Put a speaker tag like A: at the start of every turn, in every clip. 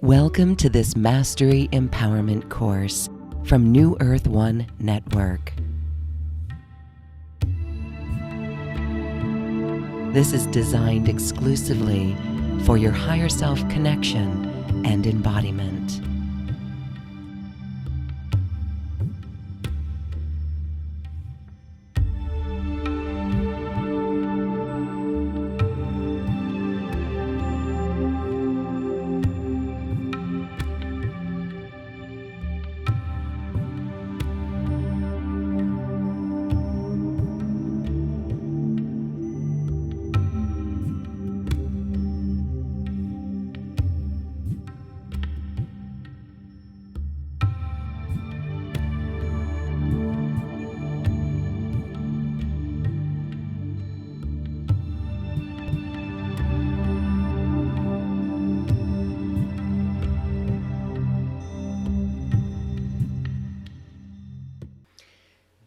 A: Welcome to this Mastery Empowerment course from New Earth One Network. This is designed exclusively for your higher self connection and embodiment.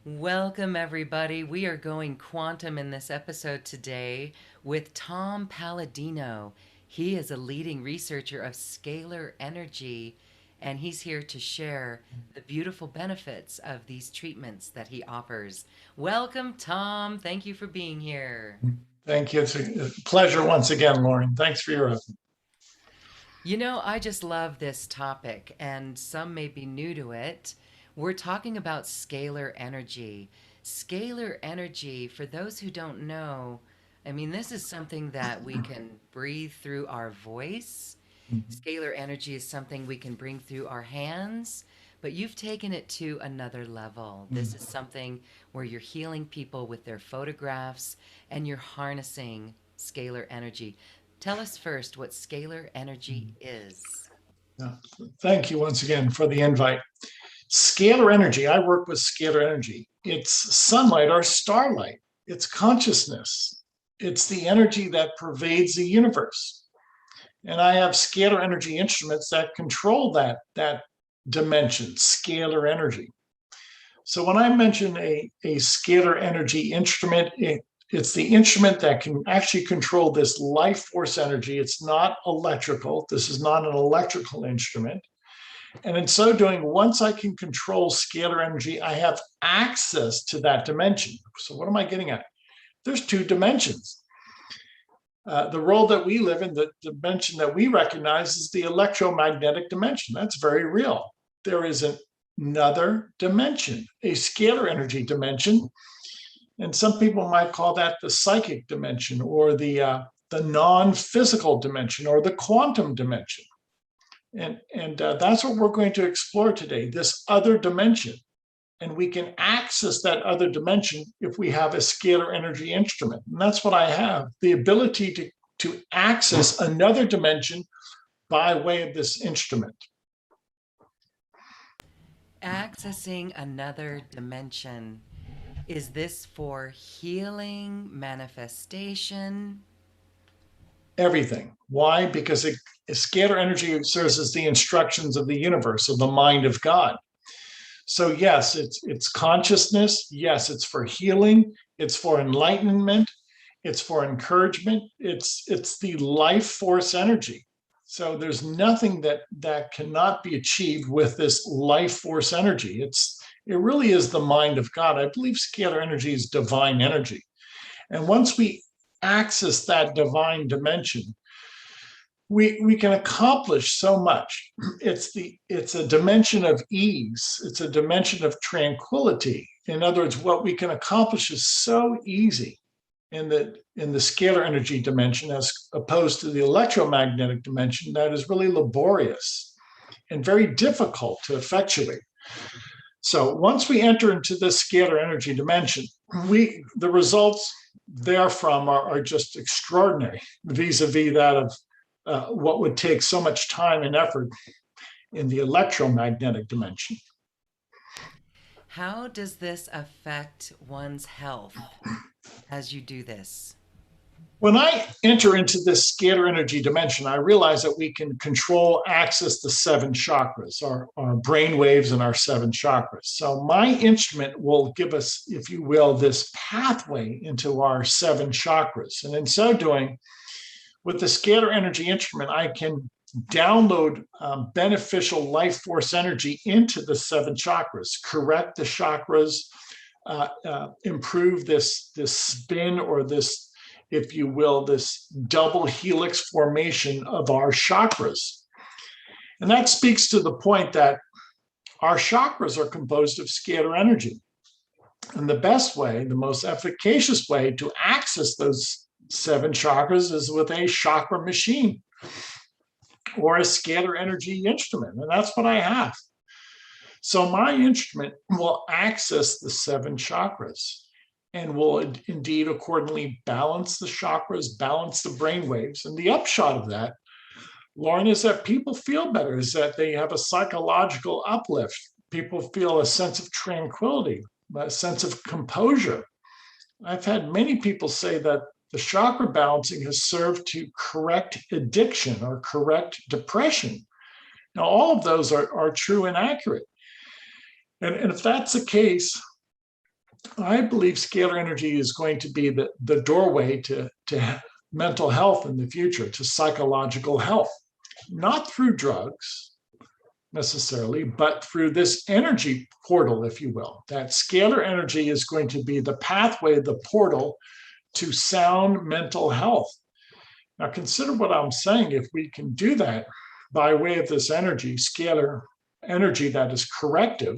A: Welcome, everybody. We are going quantum in this episode today with Tom Paladino. He is a leading researcher of scalar energy, and he's here to share the beautiful benefits of these treatments that he offers. Welcome, Tom. Thank you for being here.
B: Thank you. It's a pleasure once again, Lauren. Thanks for your effort.
A: You know, I just love this topic, and some may be new to it. We're talking about scalar energy. Scalar energy, for those who don't know, I mean, this is something that we can breathe through our voice. Scalar energy is something we can bring through our hands, but you've taken it to another level. This is something where you're healing people with their photographs and you're harnessing scalar energy. Tell us first what scalar energy is.
B: Thank you once again for the invite. Scalar energy, I work with scalar energy. It's sunlight or starlight. It's consciousness. It's the energy that pervades the universe. And I have scalar energy instruments that control that dimension, scalar energy. So when I mention a scalar energy instrument, it's the instrument that can actually control this life force energy. It's not electrical. This is not an electrical instrument. And in so doing, once I can control scalar energy, I have access to that dimension. So what am I getting at? There's two dimensions. The world that we live in, the dimension that we recognize is the electromagnetic dimension. That's very real. There is another dimension, a scalar energy dimension. And some people might call that the psychic dimension or the non-physical dimension or the quantum dimension. And that's what we're going to explore today, this other dimension. And we can access that other dimension if we have a scalar energy instrument. And that's what I have, the ability to access another dimension by way of this instrument.
A: Accessing another dimension. Is this for healing, manifestation?
B: Everything. Why? Because scalar energy serves as the instructions of the universe, of the mind of God. So yes, it's consciousness. Yes, it's for healing. It's for enlightenment. It's for encouragement. It's the life force energy. So there's nothing that cannot be achieved with this life force energy. It really is the mind of God. I believe scalar energy is divine energy. And once we access that divine dimension, we can accomplish so much. It's a dimension of ease. It's a dimension of tranquility. In other words, what we can accomplish is so easy in the scalar energy dimension as opposed to the electromagnetic dimension that is really laborious and very difficult to effectuate. So once we enter into this scalar energy dimension, the results therefrom are just extraordinary vis-a-vis that of what would take so much time and effort in the electromagnetic dimension.
A: How does this affect one's health as you do this?
B: When I enter into this scalar energy dimension, I realize that we can control, access the seven chakras, our brain waves and our seven chakras. So my instrument will give us, if you will, this pathway into our seven chakras. And in so doing, with the scalar energy instrument, I can download beneficial life force energy into the seven chakras, correct the chakras, improve this spin, or this, if you will, this double helix formation of our chakras. And that speaks to the point that our chakras are composed of scalar energy. And the best way, the most efficacious way to access those seven chakras is with a chakra machine or a scalar energy instrument. And that's what I have. So my instrument will access the seven chakras and will indeed accordingly balance the chakras, balance the brain waves. And the upshot of that, Lauren, is that people feel better, is that they have a psychological uplift. People feel a sense of tranquility, a sense of composure. I've had many people say that the chakra balancing has served to correct addiction or correct depression. Now, all of those are true and accurate. And if that's the case, I believe scalar energy is going to be the doorway to mental health in the future, to psychological health, not through drugs necessarily, but through this energy portal, if you will. That scalar energy is going to be the pathway, the portal to sound mental health. Now, consider what I'm saying. If we can do that by way of this energy, scalar energy that is corrective,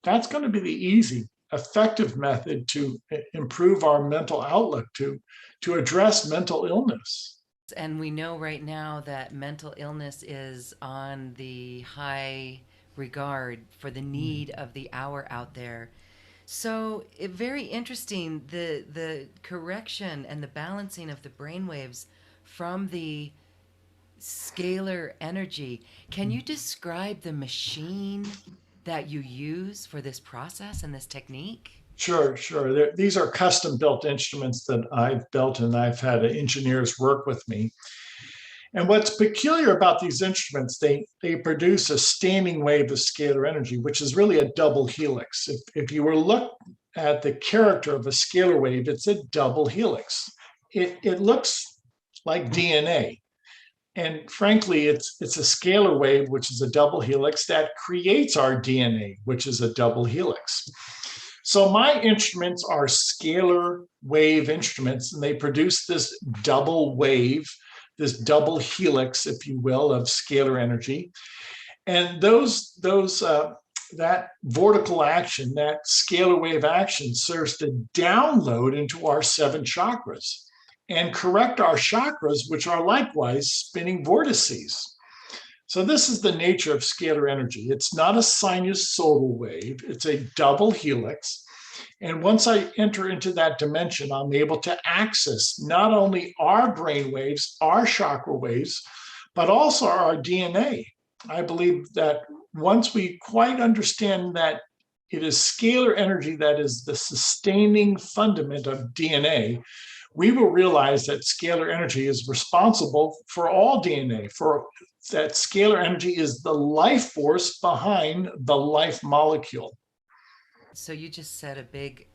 B: that's going to be the easy, effective method to improve our mental outlook, to address mental illness.
A: And we know right now that mental illness is on the high regard for the need of the hour out there. So very interesting, the correction and the balancing of the brainwaves from the scalar energy. Can you describe the machine that you use for this process and this technique?
B: Sure, sure. These are custom built instruments that I've built, and I've had engineers work with me. And what's peculiar about these instruments, they produce a standing wave of scalar energy, which is really a double helix. If you were to look at the character of a scalar wave, it's a double helix. It looks like DNA. And frankly, it's a scalar wave, which is a double helix that creates our DNA, which is a double helix. So my instruments are scalar wave instruments, and they produce this double wave, this double helix, if you will, of scalar energy. And that vortical action, that scalar wave action, serves to download into our seven chakras and correct our chakras, which are likewise spinning vortices. So this is the nature of scalar energy. It's not a sinusoidal wave, it's a double helix. And once I enter into that dimension, I'm able to access not only our brain waves, our chakra waves, but also our DNA. I believe that once we quite understand that it is scalar energy that is the sustaining fundament of DNA, we will realize that scalar energy is responsible for all DNA, for that scalar energy is the life force behind the life molecule.
A: So you just said a big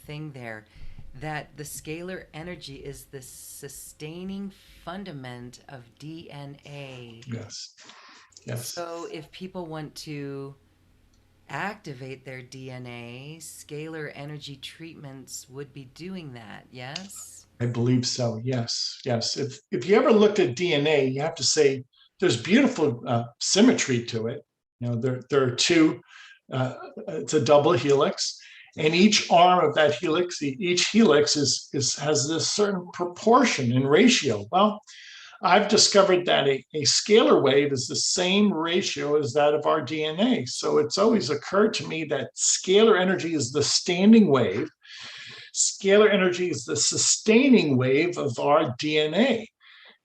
A: thing there, that the scalar energy is the sustaining fundament of DNA.
B: Yes. Yes.
A: So if people want to activate their DNA, scalar energy treatments would be doing that, yes?
B: I believe so. Yes. Yes. If you ever looked at DNA, you have to say there's beautiful symmetry to it. You know, there are two. It's a double helix, and each arm of that helix, each helix has this certain proportion and ratio. Well, I've discovered that a scalar wave is the same ratio as that of our DNA. So it's always occurred to me that scalar energy is the standing wave. Scalar energy is the sustaining wave of our DNA.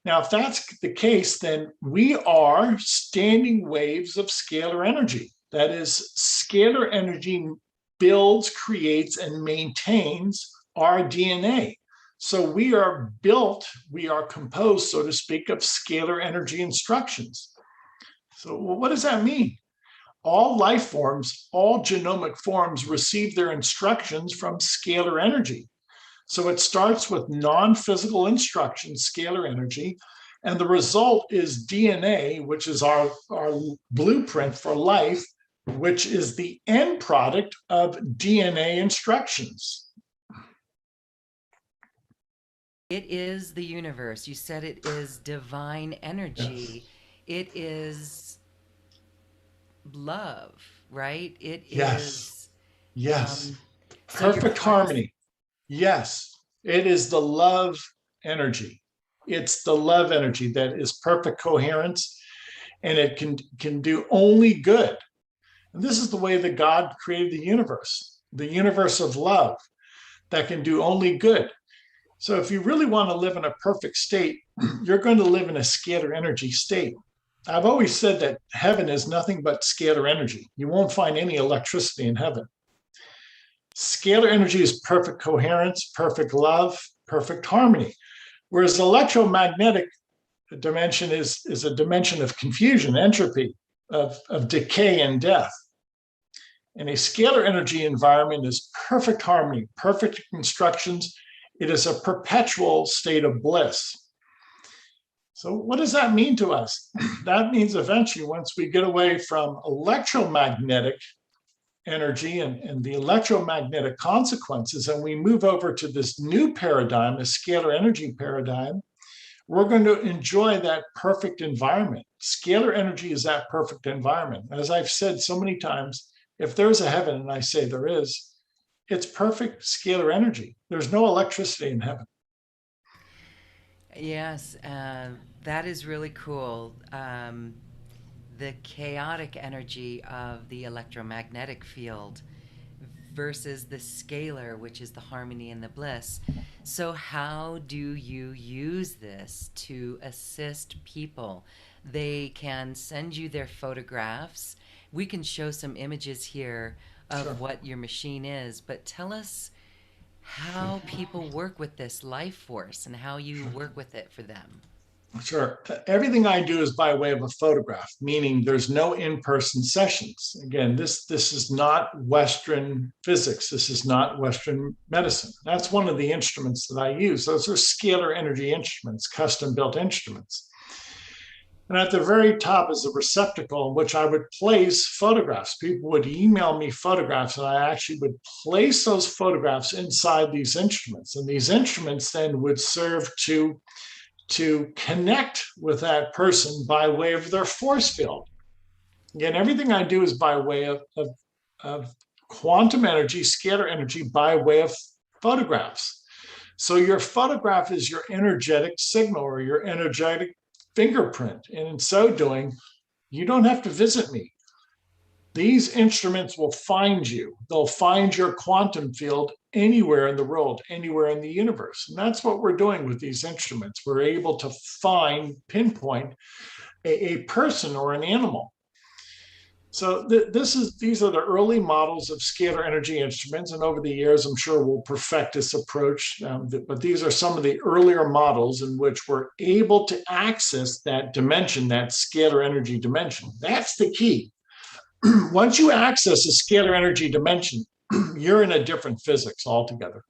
B: Now, if that's the case, then we are standing waves of scalar energy. That is, scalar energy builds, creates, and maintains our DNA. So we are built, we are composed, so to speak, of scalar energy instructions. So what does that mean? All life forms, all genomic forms receive their instructions from scalar energy. So it starts with non-physical instructions, scalar energy, and the result is DNA, which is our blueprint for life, which is the end product of DNA instructions.
A: It is the universe. You said it is divine energy.
B: Yes.
A: It is love, right? It
B: Yes.
A: is,
B: Yes.
A: so you're
B: Perfect
A: harnessing.
B: harmony. Yes. It is the love energy. It's the love energy that is perfect coherence, and it can do only good. And this is the way that God created the universe of love that can do only good. So if you really want to live in a perfect state, you're going to live in a scalar energy state. I've always said that heaven is nothing but scalar energy. You won't find any electricity in heaven. Scalar energy is perfect coherence, perfect love, perfect harmony. Whereas electromagnetic dimension is a dimension of confusion, entropy, of decay and death. And a scalar energy environment is perfect harmony, perfect instructions. It is a perpetual state of bliss. So what does that mean to us? That means eventually, once we get away from electromagnetic energy and the electromagnetic consequences, and we move over to this new paradigm, a scalar energy paradigm, we're going to enjoy that perfect environment. Scalar energy is that perfect environment. As I've said so many times, if there's a heaven, and I say there is, it's perfect scalar energy. There's no electricity in heaven.
A: Yes, that is really cool. The chaotic energy of the electromagnetic field versus the scalar, which is the harmony and the bliss. So, how do you use this to assist people? They can send you their photographs. We can show some images here
B: Sure.
A: of what your machine is, but tell us how people work with this life force and how you work with it for them.
B: Sure. Everything I do is by way of a photograph, meaning there's no in-person sessions. Again, this is not Western physics. This is not Western medicine. That's one of the instruments that I use. Those are scalar energy instruments, custom-built instruments. And at the very top is a receptacle in which I would place photographs. People would email me photographs, and I actually would place those photographs inside these instruments. And these instruments then would serve to connect with that person by way of their force field. Again, everything I do is by way of quantum energy, scalar energy, by way of photographs. So your photograph is your energetic signal or your energetic fingerprint. And in so doing, you don't have to visit me. These instruments will find you. They'll find your quantum field anywhere in the world, anywhere in the universe. And that's what we're doing with these instruments. We're able to pinpoint a person or an animal. So these are the early models of scalar energy instruments, and over the years, I'm sure we'll perfect this approach. But these are some of the earlier models in which we're able to access that dimension, that scalar energy dimension. That's the key. Once you access a scalar energy dimension, you're in a different physics altogether.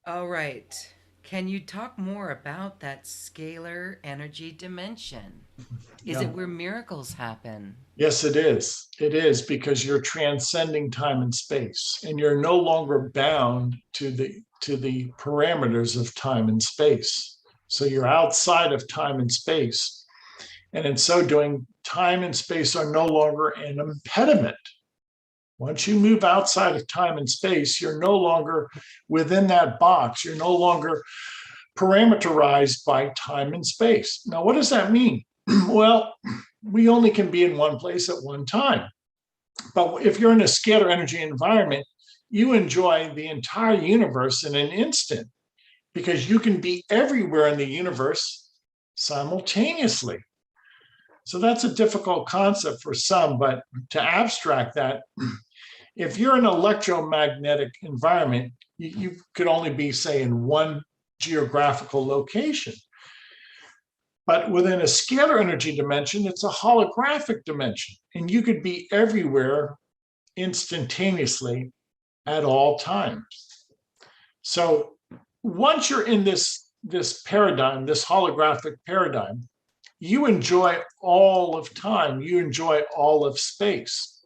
A: All right. Can you talk more about that scalar energy dimension? Is
B: Yeah.
A: it where miracles happen?
B: Yes, it is. It is because you're transcending time and space, and you're no longer bound to the parameters of time and space. So you're outside of time and space. And in so doing, time and space are no longer an impediment. Once you move outside of time and space, you're no longer within that box. You're no longer parameterized by time and space. Now, what does that mean? Well, we only can be in one place at one time. But if you're in a scalar energy environment, you enjoy the entire universe in an instant because you can be everywhere in the universe simultaneously. So that's a difficult concept for some, but to abstract that, If you're in an electromagnetic environment, you could only be, say, in one geographical location. But within a scalar energy dimension, it's a holographic dimension, and you could be everywhere instantaneously at all times. So once you're in this paradigm, this holographic paradigm, you enjoy all of time, you enjoy all of space.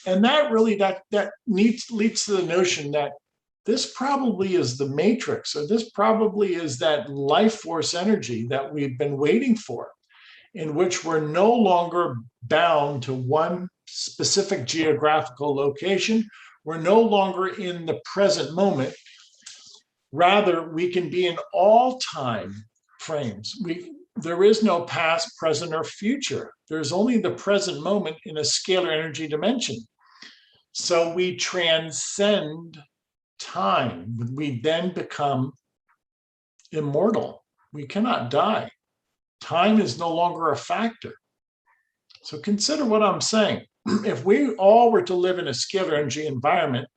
B: And that really that leads to the notion that this probably is the matrix, or this probably is that life force energy that we've been waiting for, in which we're no longer bound to one specific geographical location. We're no longer in the present moment. Rather, we can be in all time frames. There is no past, present, or future. There's only the present moment in a scalar energy dimension. So we transcend time. We then become immortal. We cannot die. Time is no longer a factor. So consider what I'm saying. If we all were to live in a scalar energy environment,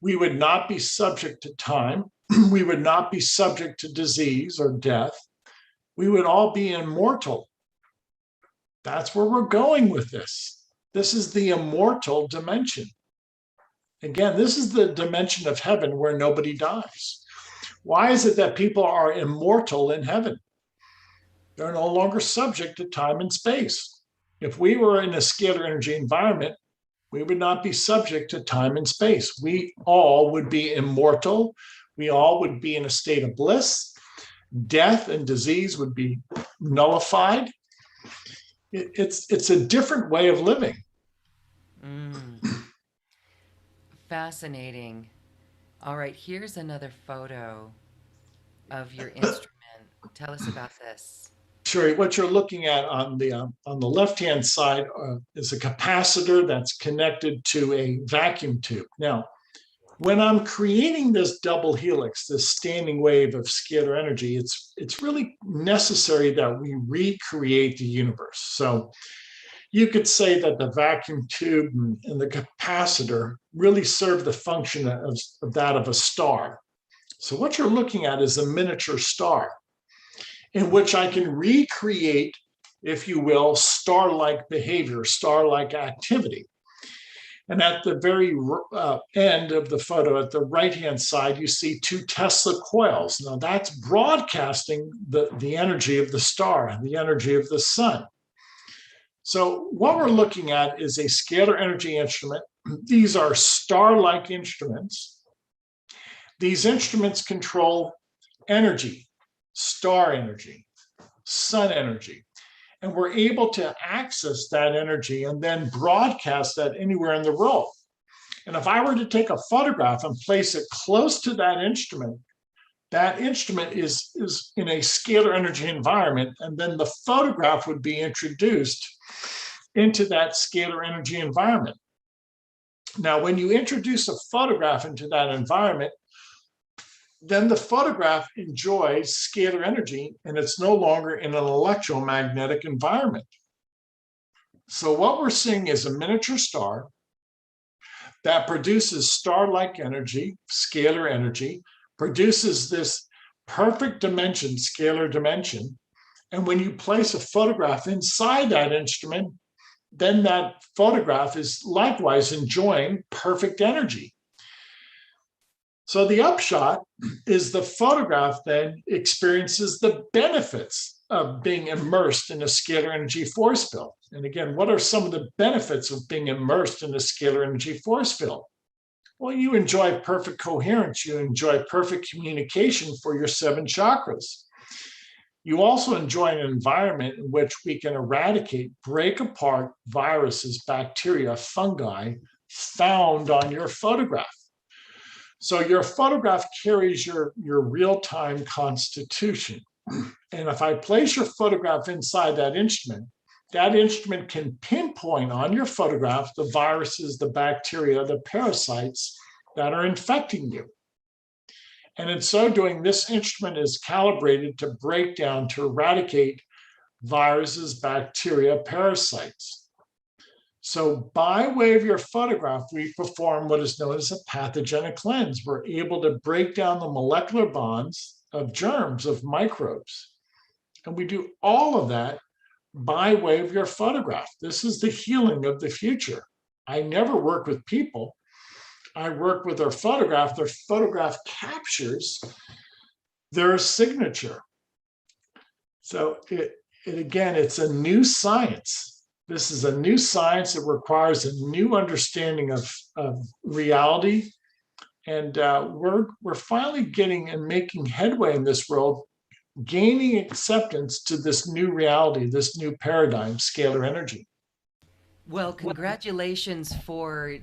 B: we would not be subject to time. We would not be subject to disease or death. We would all be immortal. That's where we're going with this. This is the immortal dimension. Again, this is the dimension of heaven where nobody dies. Why is it that people are immortal in heaven? They're no longer subject to time and space. If we were in a scalar energy environment, we would not be subject to time and space. We all would be immortal. We all would be in a state of bliss. Death and disease would be nullified. It's a different way of living.
A: Fascinating. All right, here's another photo of your instrument. Tell us about this.
B: Sure. What you're looking at on the left-hand side is a capacitor that's connected to a vacuum tube. Now, when I'm creating this double helix, this standing wave of scalar energy, it's really necessary that we recreate the universe. So you could say that the vacuum tube and the capacitor really serve the function of that of a star. So what you're looking at is a miniature star in which I can recreate, if you will, star-like behavior, star-like activity. And at the very end of the photo, at the right-hand side, you see 2 Tesla coils. Now that's broadcasting the energy of the star, the energy of the sun. So what we're looking at is a scalar energy instrument. These are star-like instruments. These instruments control energy, star energy, sun energy. And we're able to access that energy and then broadcast that anywhere in the world. And if I were to take a photograph and place it close to that instrument is in a scalar energy environment, and then the photograph would be introduced into that scalar energy environment. Now, when you introduce a photograph into that environment, then the photograph enjoys scalar energy, and it's no longer in an electromagnetic environment. So what we're seeing is a miniature star that produces star-like energy, scalar energy, produces this perfect dimension, scalar dimension. And when you place a photograph inside that instrument, then that photograph is likewise enjoying perfect energy. So the upshot is the photograph then experiences the benefits of being immersed in a scalar energy force field. And again, what are some of the benefits of being immersed in a scalar energy force field? Well, you enjoy perfect coherence. You enjoy perfect communication for your 7 chakras. You also enjoy an environment in which we can eradicate, break apart viruses, bacteria, fungi found on your photograph. So your photograph carries your real-time constitution. And if I place your photograph inside that instrument can pinpoint on your photograph the viruses, the bacteria, the parasites that are infecting you. And in so doing, this instrument is calibrated to break down, to eradicate viruses, bacteria, parasites. So, by way of your photograph, we perform what is known as a pathogenic cleanse. We're able to break down the molecular bonds of germs, of microbes. And we do all of that by way of your photograph. This is the healing of the future. I never work with people. I work with their photograph. Their photograph captures their signature. So again, it's a new science. This is a new science that requires a new understanding of reality. And we're finally getting and making headway in this world, gaining acceptance to this new reality, this new paradigm, scalar energy.
A: Well, congratulations for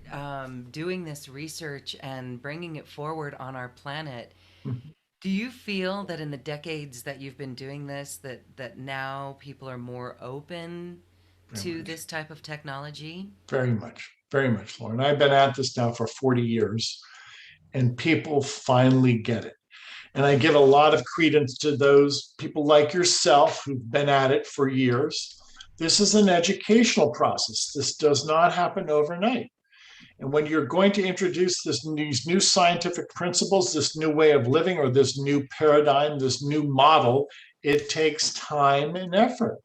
A: doing this research and bringing it forward on our planet. Do you feel that in the decades that you've been doing this, that now people are more open
B: Very
A: to
B: much,
A: this type of technology?
B: very much, Lauren. I've been at this now for 40 years, and people finally get it. And I give a lot of credence to those people like yourself who've been at it for years. This is an educational process. This does not happen overnight. And when you're going to introduce these new scientific principles, this new way of living, or this new paradigm, this new model, it takes time and effort.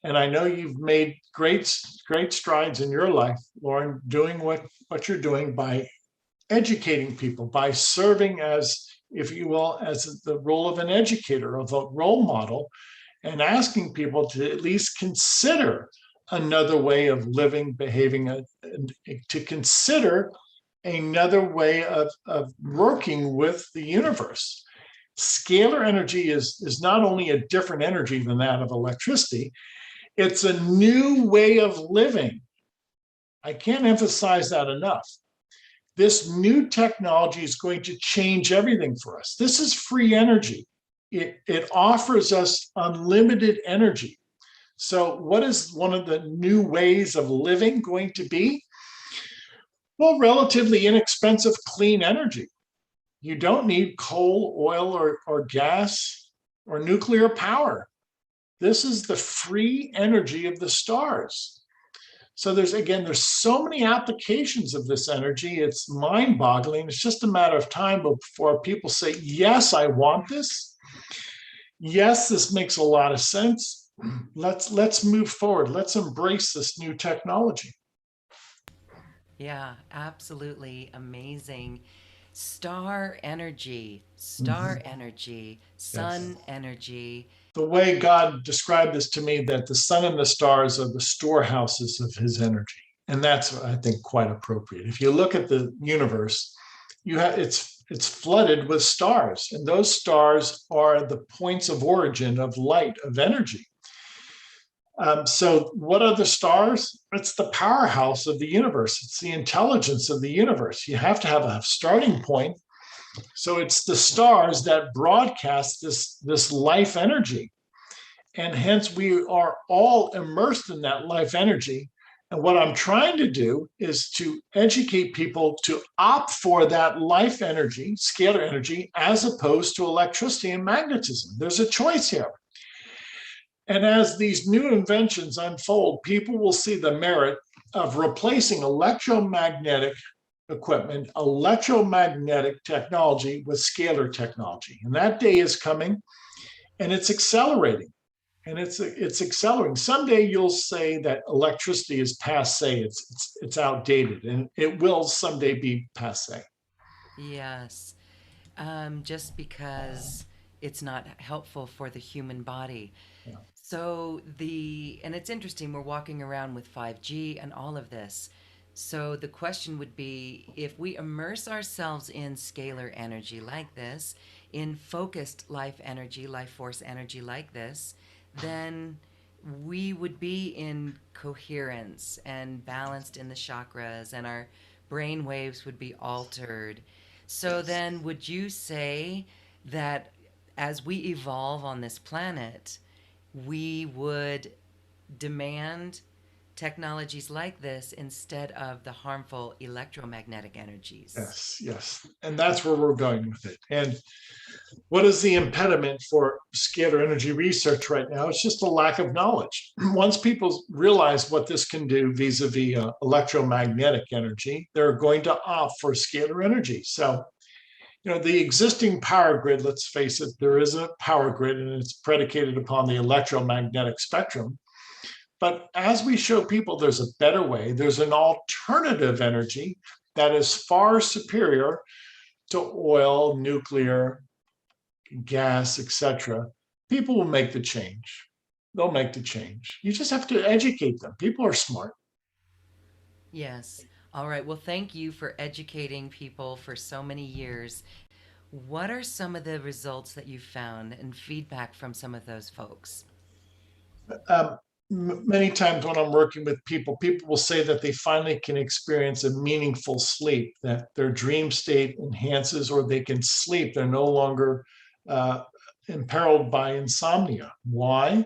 B: And I know you've made great strides in your life, Lauren, doing what you're doing by educating people, by serving as, if you will, as the role of an educator, of a role model, and asking people to at least consider another way of living, behaving, to consider another way of working with the universe. Scalar energy is not only a different energy than that of electricity, it's a new way of living. I can't emphasize that enough. This new technology is going to change everything for us. This is free energy. It offers us unlimited energy. So, what is one of the new ways of living going to be? Well, relatively inexpensive, clean energy. You don't need coal, oil, or gas or nuclear power. This is the free energy of the stars. So there's so many applications of this energy. It's mind-boggling. It's just a matter of time before people say, yes, I want this. Yes, this makes a lot of sense. Let's move forward. Let's embrace this new technology.
A: Yeah, absolutely amazing. Star
B: Mhm.
A: energy,
B: Yes.
A: sun energy.
B: The way God described this to me, that the sun and the stars are the storehouses of his energy. And that's, I think, quite appropriate. If you look at the universe, it's flooded with stars, and those stars are the points of origin of light, of energy. So, what are the stars? It's the powerhouse of the universe. It's the intelligence of the universe. You have to have a starting point. So, it's the stars that broadcast this life energy. And hence, we are all immersed in that life energy. And what I'm trying to do is to educate people to opt for that life energy, scalar energy, as opposed to electricity and magnetism. There's a choice here. And as these new inventions unfold, people will see the merit of replacing electromagnetic equipment, electromagnetic technology with scalar technology. And that day is coming, and it's accelerating. And it's accelerating. Someday you'll say that electricity is passe, it's outdated, and it will someday be passe.
A: Yes, just because it's not helpful for the human body.
B: Yeah.
A: So and it's interesting, we're walking around with 5G and all of this. So the question would be, if we immerse ourselves in scalar energy like this, in focused life energy, life force energy like this, then we would be in coherence and balanced in the chakras, and our brain waves would be altered. So
B: Yes.
A: then, would you say that as we evolve on this planet, we would demand technologies like this instead of the harmful electromagnetic energies.
B: Yes, yes. And that's where we're going with it. And what is the impediment for scalar energy research right now? It's just a lack of knowledge. Once people realize what this can do vis-a-vis electromagnetic energy, they're going to opt for scalar energy. So, the existing power grid, let's face it, there is a power grid and it's predicated upon the electromagnetic spectrum. But as we show people there's a better way, there's an alternative energy that is far superior to oil, nuclear, gas, etc., people will make the change. They'll make the change. You just have to educate them. People are smart.
A: Yes. All right. Well, thank you for educating people for so many years. What are some of the results that you found and feedback from some of those folks?
B: Um, Many times when I'm working with people, people will say that they finally can experience a meaningful sleep, that their dream state enhances or they can sleep. They're no longer imperiled by insomnia. Why?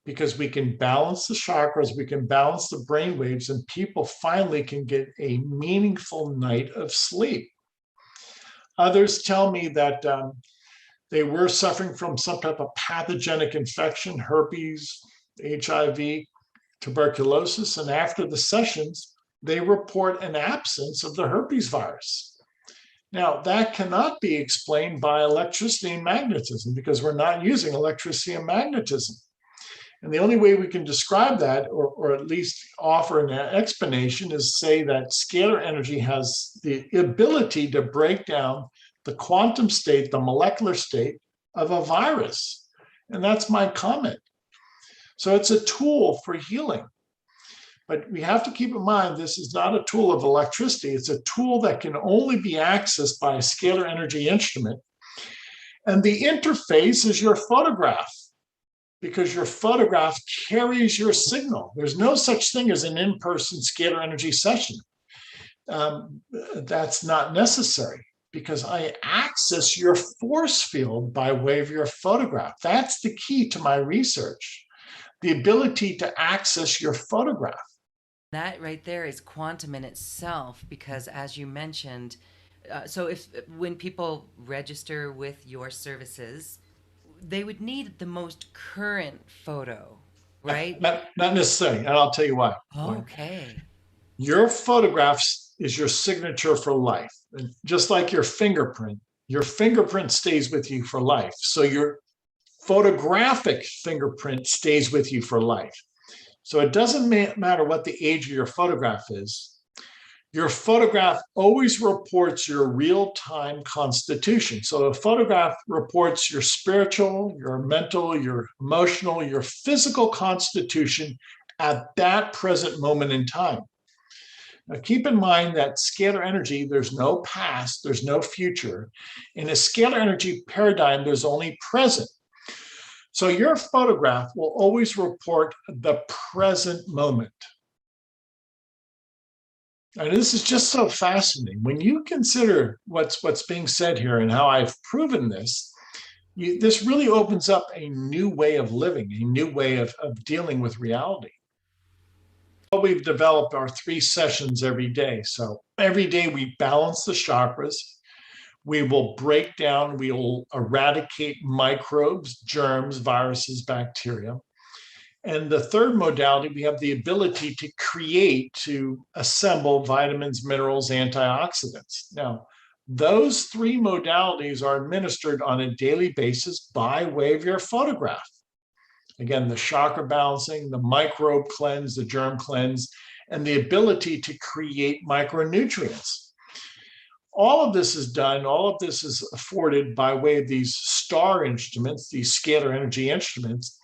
B: Because we can balance the chakras, we can balance the brain waves, and people finally can get a meaningful night of sleep. Others tell me that they were suffering from some type of pathogenic infection, herpes, HIV, tuberculosis, and after the sessions, they report an absence of the herpes virus. Now, that cannot be explained by electricity and magnetism because we're not using electricity and magnetism. And the only way we can describe that, or at least offer an explanation, is say that scalar energy has the ability to break down the quantum state, the molecular state of a virus. And that's my comment. So it's a tool for healing. But we have to keep in mind, this is not a tool of electricity. It's a tool that can only be accessed by a scalar energy instrument. And the interface is your photograph, because your photograph carries your signal. There's no such thing as an in-person scalar energy session. That's not necessary because I access your force field by way of your photograph. That's the key to my research, the ability to access your photograph.
A: That right there is quantum in itself because, as you mentioned, so if when people register with your services, they would need the most current photo, right?
B: Not necessarily, and I'll tell you why.
A: Okay.
B: Your photographs is your signature for life. And just like your fingerprint stays with you for life. So your photographic fingerprint stays with you for life. So it doesn't matter what the age of your photograph is. Your photograph always reports your real-time constitution. So a photograph reports your spiritual, your mental, your emotional, your physical constitution at that present moment in time. Now, keep in mind that scalar energy, there's no past, there's no future. In a scalar energy paradigm, there's only present. So your photograph will always report the present moment. And this is just so fascinating. When you consider what's being said here and how I've proven this, this really opens up a new way of living, a new way of dealing with reality. We've developed our 3 sessions every day. So every day we balance the chakras. We will break down, we will eradicate microbes, germs, viruses, bacteria. And the third modality, we have the ability to create, to assemble vitamins, minerals, antioxidants. Now, those 3 modalities are administered on a daily basis by way of your photograph. Again, the chakra balancing, the microbe cleanse, the germ cleanse, and the ability to create micronutrients. All of this is done, all of this is afforded by way of these star instruments, these scalar energy instruments.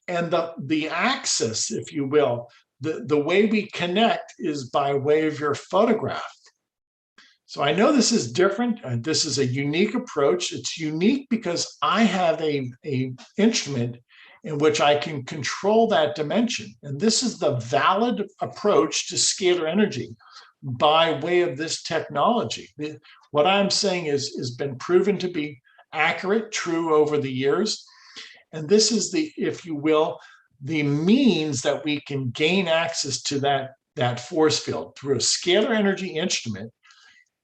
B: And the axis, if you will, the way we connect is by way of your photograph. So I know this is different. This is a unique approach. It's unique because I have a instrument in which I can control that dimension. And this is the valid approach to scalar energy by way of this technology. What I'm saying has been proven to be accurate, true over the years. And this is the, if you will, the means that we can gain access to that force field through a scalar energy instrument.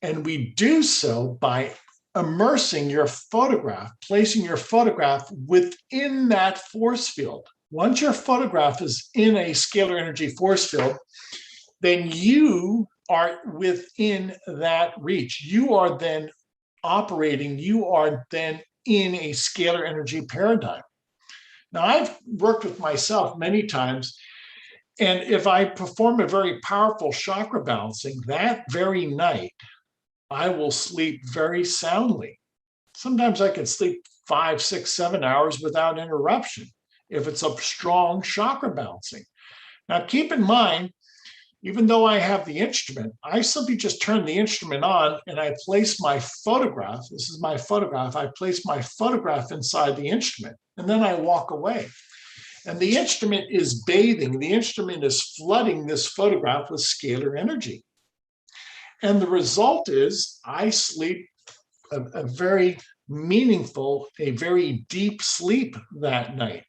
B: And we do so by immersing your photograph, placing your photograph within that force field. Once your photograph is in a scalar energy force field, then you are within that reach. You are then operating, you are then in a scalar energy paradigm. Now, I've worked with myself many times, and if I perform a very powerful chakra balancing that very night, I will sleep very soundly. Sometimes I can sleep 5, 6, 7 hours without interruption if it's a strong chakra balancing. Now, keep in mind, even though I have the instrument, I simply just turn the instrument on and I place my photograph. This is my photograph. I place my photograph inside the instrument, and then I walk away. And the instrument is bathing, the instrument is flooding this photograph with scalar energy. And the result is I sleep a very meaningful, a very deep sleep that night.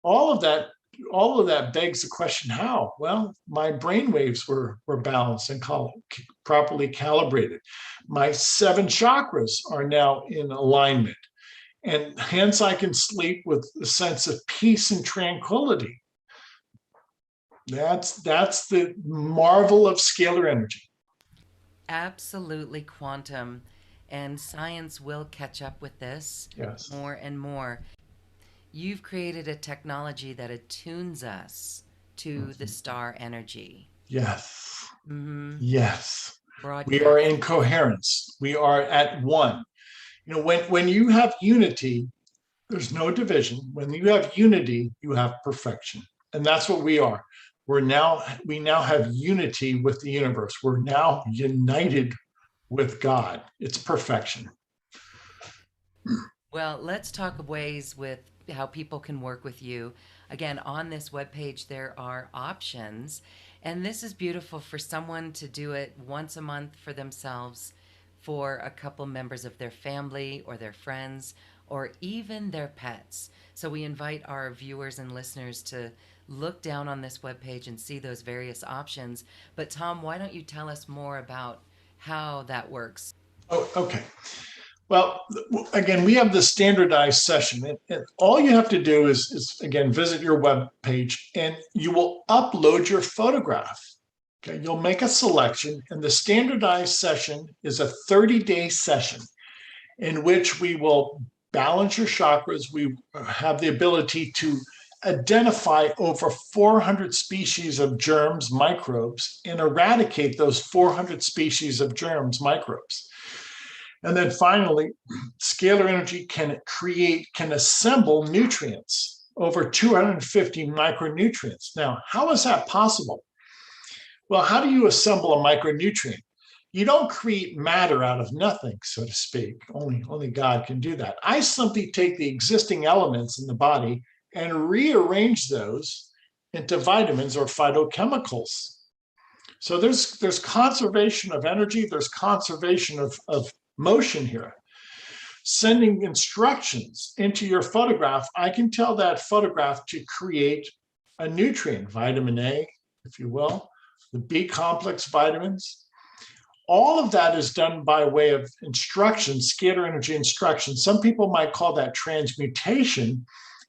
B: All of that begs the question, how? Well, my brain waves were balanced and properly calibrated. My 7 chakras are now in alignment. And hence I can sleep with a sense of peace and tranquility. That's the marvel of scalar energy.
A: Absolutely quantum. And science will catch up with this
B: Yes.
A: more and more. You've created a technology that attunes us to the star energy.
B: Yes.
A: Mm-hmm.
B: Yes. We are
A: Broadcast.
B: in coherence. We are at one. When you have unity, there's no division. When you have unity, you have perfection. And that's what we are. We now have unity with the universe. We're now united with God. It's perfection.
A: Well, let's talk of ways with how people can work with you. Again, on this webpage, there are options. And this is beautiful for someone to do it once a month for themselves, for a couple members of their family or their friends, or even their pets. So we invite our viewers and listeners to look down on this webpage and see those various options. But Tom, why don't you tell us more about how that works?
B: Oh, okay. Well, again, we have the standardized session, and all you have to do is again visit your web page, and you will upload your photograph. Okay, you'll make a selection, and the standardized session is a 30-day session in which we will balance your chakras. We have the ability to identify over 400 species of germs, microbes, and eradicate those 400 species of germs, microbes. And then finally, scalar energy can assemble nutrients, over 250 micronutrients. Now, how is that possible? Well, how do you assemble a micronutrient? You don't create matter out of nothing, so to speak. Only God can do that. I simply take the existing elements in the body and rearrange those into vitamins or phytochemicals. So there's conservation of energy, there's conservation of motion here. Sending instructions into your photograph, I can tell that photograph to create a nutrient, vitamin A, if you will, the B complex vitamins. All of that is done by way of instruction, scalar energy instruction. Some people might call that transmutation,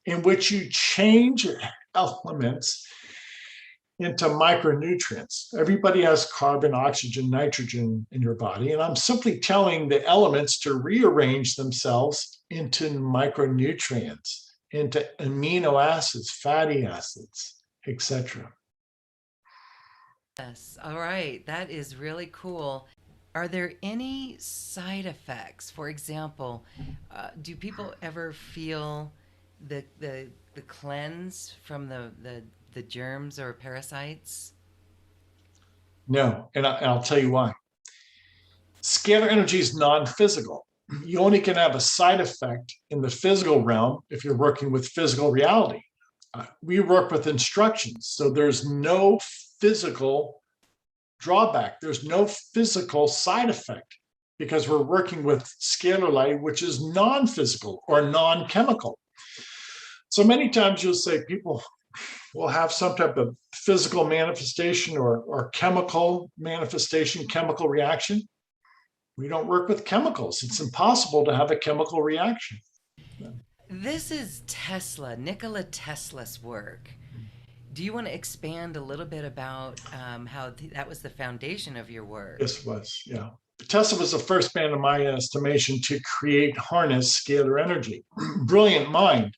B: in which you change elements into micronutrients. Everybody has carbon, oxygen, nitrogen in your body, and I'm simply telling the elements to rearrange themselves into micronutrients, into amino acids, fatty acids, etc.
A: Yes, all right. That is really cool. Are there any side effects? For example, do people ever feel the cleanse from the germs or parasites?
B: No, and I'll tell you why. Scalar energy is non-physical. You only can have a side effect in the physical realm if you're working with physical reality. We work with instructions, so there's no physical drawback. There's no physical side effect because we're working with scalar light, which is non-physical or non-chemical. So many times you'll say people will have some type of physical manifestation or chemical manifestation, chemical reaction. We don't work with chemicals. It's impossible to have a chemical reaction.
A: This is Nikola Tesla's work. Do you want to expand a little bit about how that was the foundation of your work?
B: This was, yeah. Tesla was the first man, in my estimation, to create, harness scalar energy. Brilliant mind.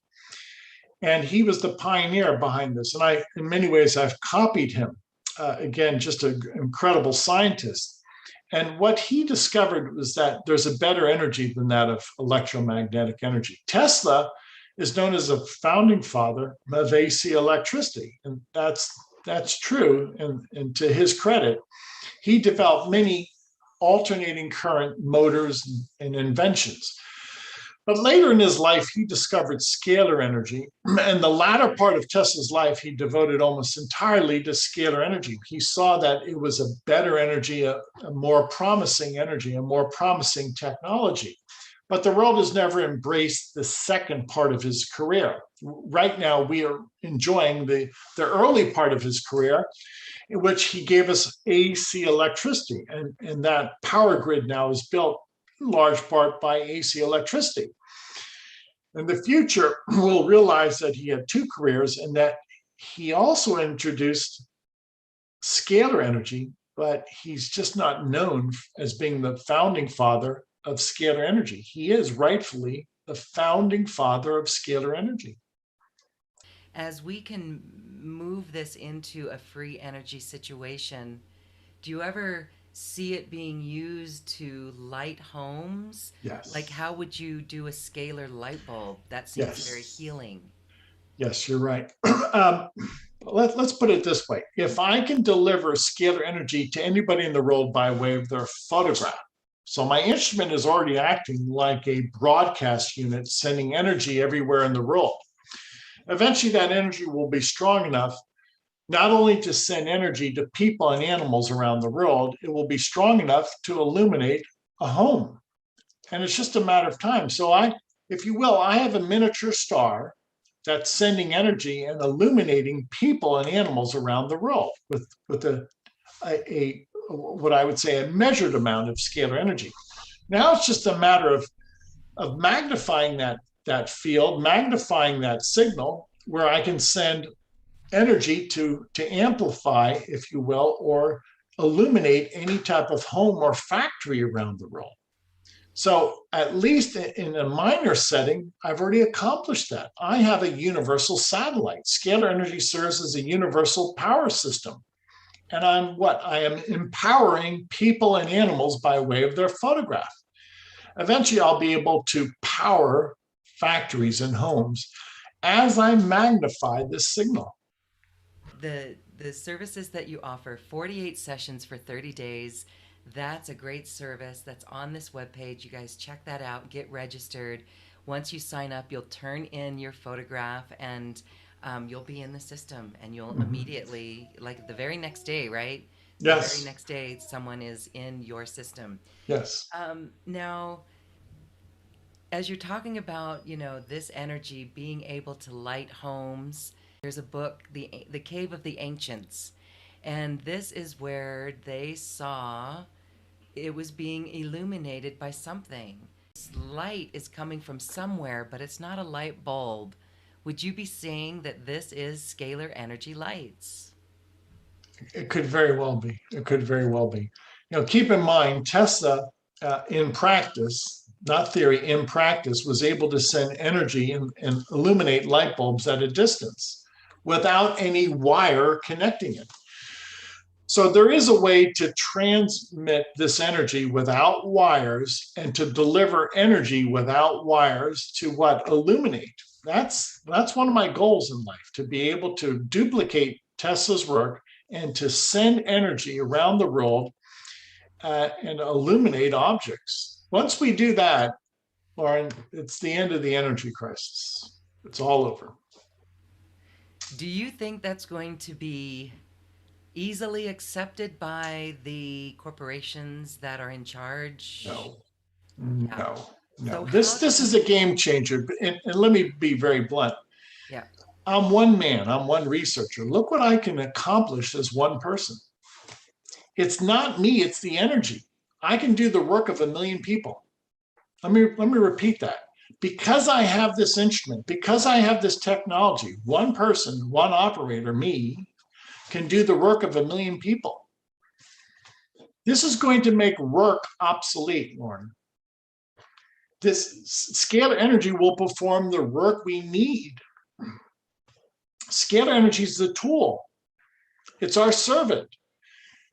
B: And he was the pioneer behind this. And in many ways, I've copied him. Again, just an incredible scientist. And what he discovered was that there's a better energy than that of electromagnetic energy. Tesla is known as a founding father of AC electricity. And that's true. And to his credit, he developed many alternating current motors and inventions. But later in his life, he discovered scalar energy. And the latter part of Tesla's life, he devoted almost entirely to scalar energy. He saw that it was a better energy, a more promising energy, a more promising technology. But the world has never embraced the second part of his career. Right now, we are enjoying the early part of his career, in which he gave us AC electricity. And that power grid now is built in large part by AC electricity. In the future, we'll realize that he had two careers and that he also introduced scalar energy, but he's just not known as being the founding father of scalar energy. He is rightfully the founding father of scalar energy.
A: As we can move this into a free energy situation, do you ever see it being used to light homes?
B: Yes.
A: Like, how would you do a scalar light bulb? That seems
B: Yes.
A: very healing.
B: Yes, you're right. Let's put it this way. If I can deliver scalar energy to anybody in the world by way of their photograph, so my instrument is already acting like a broadcast unit, sending energy everywhere in the world. Eventually, that energy will be strong enough not only to send energy to people and animals around the world, it will be strong enough to illuminate a home. And it's just a matter of time. So if you will, I have a miniature star that's sending energy and illuminating people and animals around the world with a what I would say a measured amount of scalar energy. Now it's just a matter of magnifying that field, magnifying that signal, where I can send energy to amplify, if you will, or illuminate any type of home or factory around the world. So at least in a minor setting, I've already accomplished that. I have a universal satellite. Scalar energy serves as a universal power system. And I am empowering people and animals by way of their photograph. Eventually, I'll be able to power factories and homes as I magnify this signal.
A: The services that you offer, 48 sessions for 30 days, that's a great service. That's on this webpage. You guys check that out, get registered. Once you sign up, you'll turn in your photograph and you'll be in the system, and you'll immediately, like the very next day, right?
B: Yes.
A: The very next day, someone is in your system.
B: Yes.
A: Now, as you're talking about, this energy being able to light homes, there's a book, the Cave of the Ancients, and this is where they saw it was being illuminated by something. This light is coming from somewhere, but it's not a light bulb. Would you be saying that this is scalar energy lights?
B: It could very well be. It could very well be. Keep in mind, Tesla, in practice, not theory, in practice, was able to send energy and illuminate light bulbs at a distance without any wire connecting it. So there is a way to transmit this energy without wires and to deliver energy without wires to illuminate. That's one of my goals in life, to be able to duplicate Tesla's work and to send energy around the world and illuminate objects. Once we do that, Lauren, it's the end of the energy crisis. It's all over.
A: Do you think that's going to be easily accepted by the corporations that are in charge?
B: No.
A: Yeah.
B: No.
A: So
B: This is a game changer. And let me be very blunt.
A: Yeah.
B: I'm one man, I'm one researcher. Look what I can accomplish as one person. It's not me, it's the energy. I can do the work of a million people. Let me repeat that. Because I have this instrument, because I have this technology, one person, one operator, me, can do the work of a million people. This is going to make work obsolete, Lauren. This scalar energy will perform the work we need. Scalar energy is the tool. It's our servant.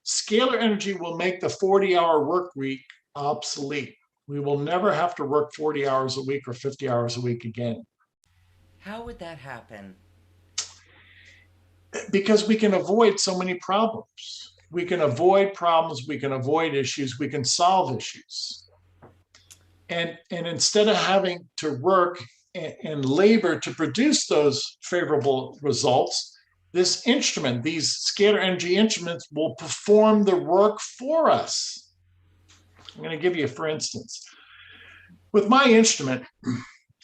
B: Scalar energy will make the 40-hour work week obsolete. We will never have to work 40 hours a week or 50 hours a week again.
A: How would that happen?
B: Because we can avoid so many problems. We can avoid problems, we can avoid issues, we can solve issues. And instead of having to work and labor to produce those favorable results, this instrument, these scalar energy instruments, will perform the work for us. I'm going to give you, for instance, with my instrument,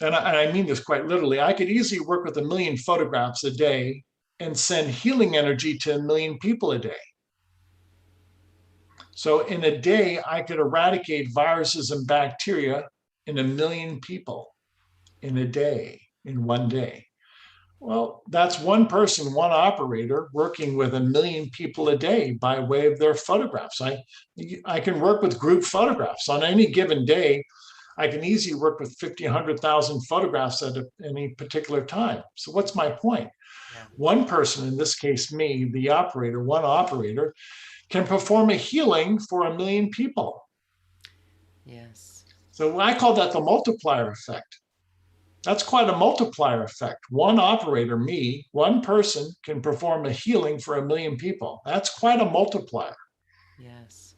B: and I mean this quite literally, I could easily work with 1 million photographs a day and send healing energy to 1 million people a day. So in a day, I could eradicate viruses and bacteria in 1 million people in a day, in one day. Well, that's one person, one operator working with 1 million people a day by way of their photographs. I can work with group photographs. On any given day, I can easily work with 50, 100,000 photographs at any particular time. So what's my point?
A: Yeah.
B: One person, in this case me, the operator, one operator, can perform a healing for 1 million people.
A: Yes.
B: So I call that the multiplier effect. That's quite a multiplier effect. One operator, me, one person can perform a healing for 1 million people. That's quite a multiplier.
A: Yes.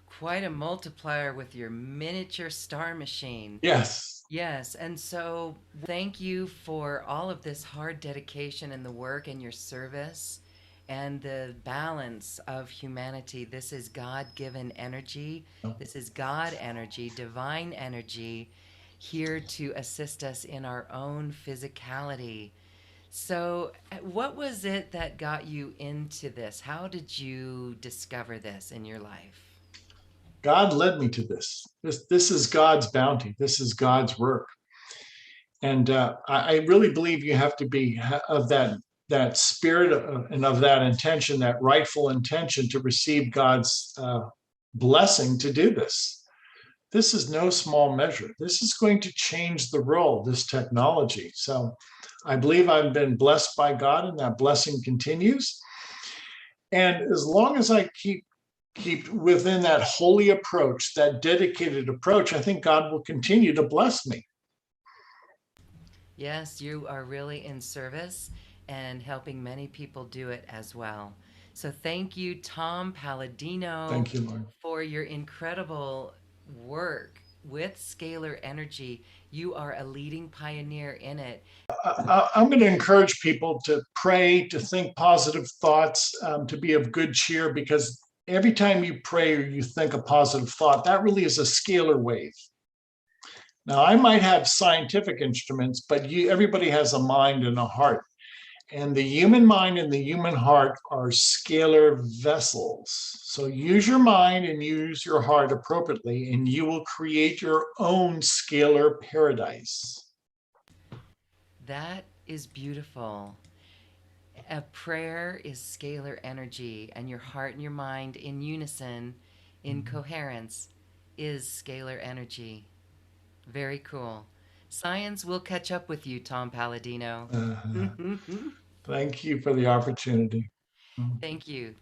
A: Quite a multiplier with your miniature star machine.
B: Yes.
A: Yes. And so thank you for all of this hard dedication and the work and your service and the balance of humanity. This is God given energy. This is God energy, divine energy, here to assist us in our own physicality. So, what was it that got you into this? How did you discover this in your life?
B: God led me to this. This is God's bounty. This is God's work. And I really believe you have to be of that spirit and of that intention, that rightful intention to receive God's blessing to do this. This is no small measure. This is going to change the world, this technology. So I believe I've been blessed by God, and that blessing continues. And as long as I keep within that holy approach, that dedicated approach, I think God will continue to bless me.
A: Yes, you are really in service and helping many people do it as well. So, thank you, Tom Paladino,
B: Thank you, Lord.
A: for your incredible work with scalar energy. You are a leading pioneer in it.
B: I'm going to encourage people to pray, to think positive thoughts, to be of good cheer, because every time you pray or you think a positive thought, that really is a scalar wave. Now, I might have scientific instruments, but everybody has a mind and a heart. And the human mind and the human heart are scalar vessels. So use your mind and use your heart appropriately, and you will create your own scalar paradise.
A: That is beautiful. A prayer is scalar energy, and your heart and your mind in unison, in coherence, is scalar energy. Very cool. Science will catch up with you, Tom Paladino.
B: Thank you for the opportunity.
A: Thank you.